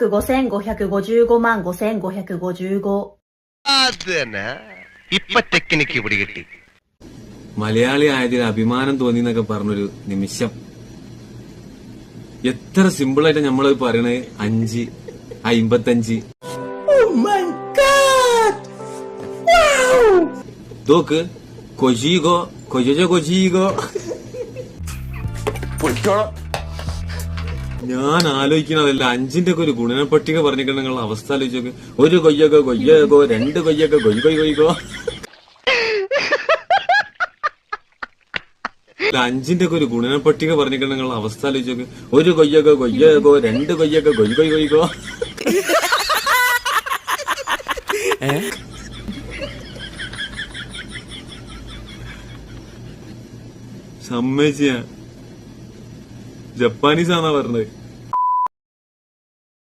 億5555万5555. അത് തന്നെ ഇപ്പൊ ടെക്നിക്ക് പിടികിട്ടി. മലയാളി ആയതിൽ അഭിമാനം തോന്നി എന്നൊക്കെ പറഞ്ഞൊരു നിമിഷം. എത്ര സിമ്പിളായിട്ട് നമ്മളത് പറയണേ. 5, 55. നോക്ക്, കൊജീഗോ കൊജീഗോ. ഞാൻ ആലോചിക്കണതല്ല, 5ന്റെ ഒക്കെ ഒരു ഗുണന പട്ടിക പറഞ്ഞിട്ടുള്ള അവസ്ഥ ആലോചിച്ചോക്ക്. 1 കൊയ്യകോ 2 കൊയ്യകോ കൊയ്കോ. 5ന്റെ ഒക്കെ ഒരു ഗുണന പട്ടിക പറഞ്ഞിട്ടുള്ള അവസ്ഥ ആലോചിച്ചോക്ക്. 1 കൊയ്യകോ 2 കൊയ്യകോ കൊയ്കോ. സമ്മതിച്ച ജപ്പാനീസാന്നാ പറഞ്ഞത്.